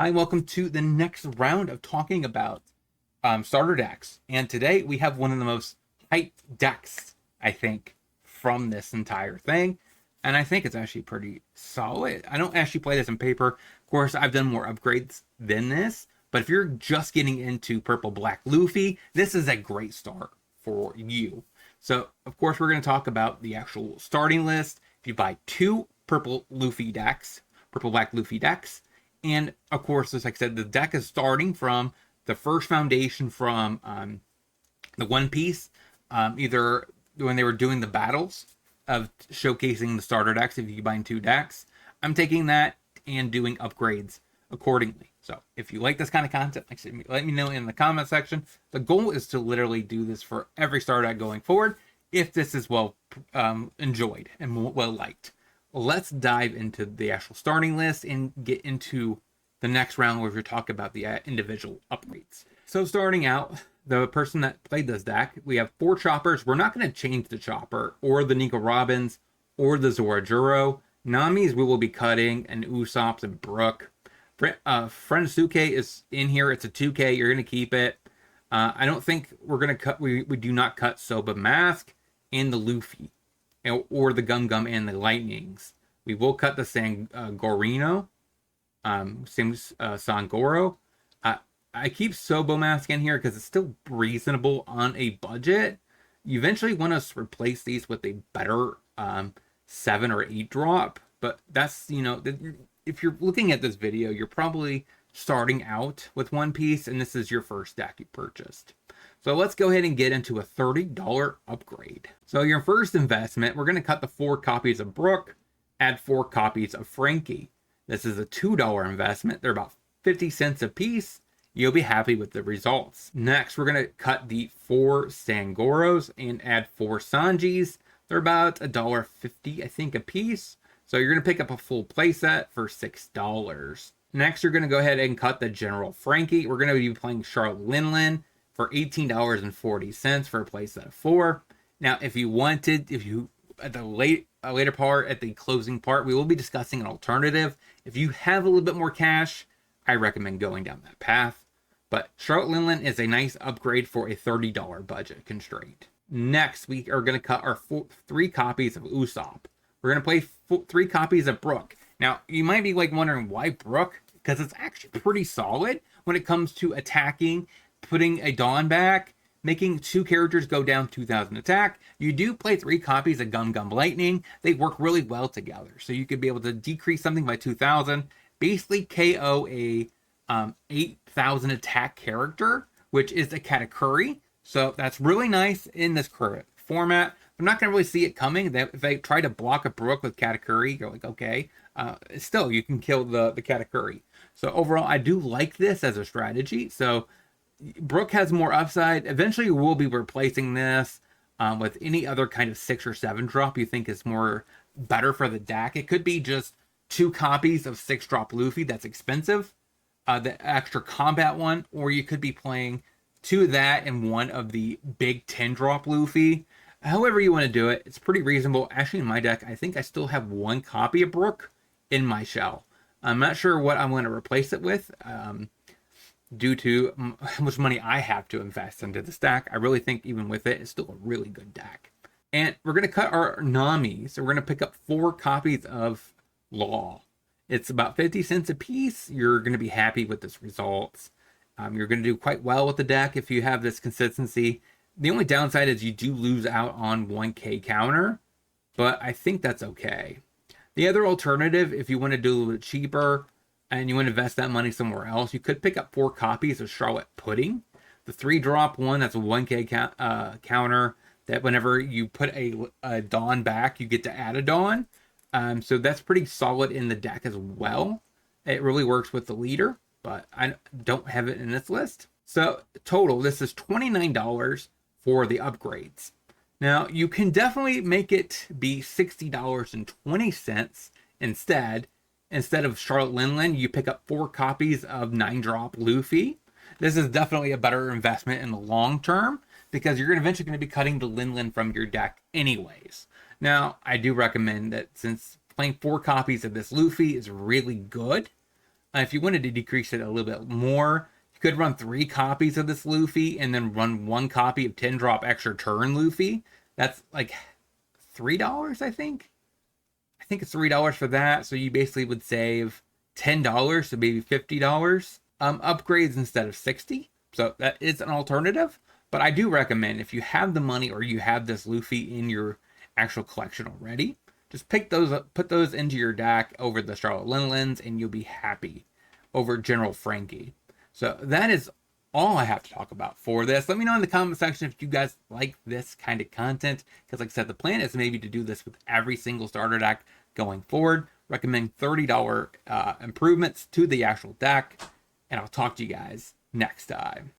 Hi, welcome to the next round of talking about starter decks. And today we have one of the most hyped decks, I think, from this entire thing. And I think it's actually pretty solid. I don't actually play this in paper. Of course, I've done more upgrades than this. But if you're just getting into Purple Black Luffy, this is a great start for you. So, of course, we're going to talk about the actual starting list. If you buy two Purple Black Luffy decks, and of course, as I said, the deck is starting from the first foundation from the One Piece, either when they were doing the battles of showcasing the starter decks, if you buy two decks. I'm taking that and doing upgrades accordingly. So if you like this kind of content, let me know in the comment section. The goal is to literally do this for every starter deck going forward, if this is well enjoyed and well liked. Let's dive into the actual starting list and get into the next round where we talk about the individual upgrades. So starting out, the person that played this deck, we have 4 choppers. We're not going to change the chopper or the Nico Robins or the Zorajuro. Nami's we will be cutting, and Usopp's and Brook. Friendsuke is in here. It's a 2K. You're going to keep it. I don't think we're going to cut. We do not cut Soba Mask and the Luffy, or the Gum Gum and the Lightnings. We will cut the Sangorino, Sangoro. I keep Sobo Mask in here because it's still reasonable on a budget. You eventually want to replace these with a better 7 or 8 drop, but that's, if you're looking at this video, you're probably starting out with One Piece, and this is your first deck you purchased. So let's go ahead and get into a $30 upgrade. So your first investment, we're going to cut the 4 copies of Brook, add 4 copies of Frankie. This is a $2 investment. They're about 50 cents a piece. You'll be happy with the results. Next, we're going to cut the 4 Sangoros and add 4 Sanjis. They're about $1.50, I think, a piece. So you're going to pick up a full playset for $6. Next, you're going to go ahead and cut the General Frankie. We're going to be playing Charlotte Linlin for $18.40 for a playset of 4. Now, if you at the later part, at the closing part, we will be discussing an alternative. If you have a little bit more cash, I recommend going down that path. But Charlotte Linlin is a nice upgrade for a $30 budget constraint. Next, we are going to cut our 3 copies of Usopp. We're going to play 3 copies of Brook. Now, you might be wondering why Brook? Because it's actually pretty solid when it comes to attacking, putting a Dawn back, making 2 characters go down 2,000 attack. You do play 3 copies of Gum Gum Lightning. They work really well together. So you could be able to decrease something by 2,000, basically KO a 8,000 attack character, which is a Katakuri. So that's really nice in this current format. I'm not going to really see it coming. If they try to block a Brook with Katakuri, you're like, okay. Still, you can kill the Katakuri. So overall, I do like this as a strategy. So Brook has more upside. Eventually, we'll be replacing this with any other kind of 6 or 7 drop you think is better for the deck. It could be just 2 copies of 6 drop Luffy. That's expensive. The extra combat one, or you could be playing 2 of that and 1 of the big 10 drop Luffy. However you want to do it, it's pretty reasonable. Actually, in my deck, I think I still have 1 copy of Brook in my shell. I'm not sure what I'm going to replace it with due to how much money I have to invest into this deck. I really think even with it, it's still a really good deck. And we're going to cut our Nami. So we're going to pick up 4 copies of Law. It's about 50 cents a piece. You're going to be happy with this results. You're going to do quite well with the deck if you have this consistency. The only downside is you do lose out on 1K counter, but I think that's okay. The other alternative, if you want to do a little bit cheaper and you want to invest that money somewhere else, you could pick up 4 copies of Charlotte Pudding. The 3 drop one, that's a 1K counter that whenever you put a Dawn back, you get to add a Dawn. So that's pretty solid in the deck as well. It really works with the leader, but I don't have it in this list. So total, this is $29 for the upgrades. Now, you can definitely make it be $60.20 instead. Instead of Charlotte Linlin, you pick up 4 copies of 9-drop Luffy. This is definitely a better investment in the long term because you're eventually going to be cutting the Linlin from your deck anyways. Now, I do recommend that since playing 4 copies of this Luffy is really good, If you wanted to decrease it a little bit more, you could run 3 copies of this Luffy and then run 1 copy of 10 drop extra turn Luffy. That's like $3, I think. I think it's $3 for that. So you basically would save $10, so maybe $50 upgrades instead of 60. So that is an alternative. But I do recommend, if you have the money or you have this Luffy in your actual collection already, just pick those up, put those into your deck over the Charlotte Linolens, and you'll be happy over General Frankie. So that is all I have to talk about for this. Let me know in the comment section if you guys like this kind of content, because like I said, the plan is maybe to do this with every single starter deck going forward. Recommend $30 improvements to the actual deck, and I'll talk to you guys next time.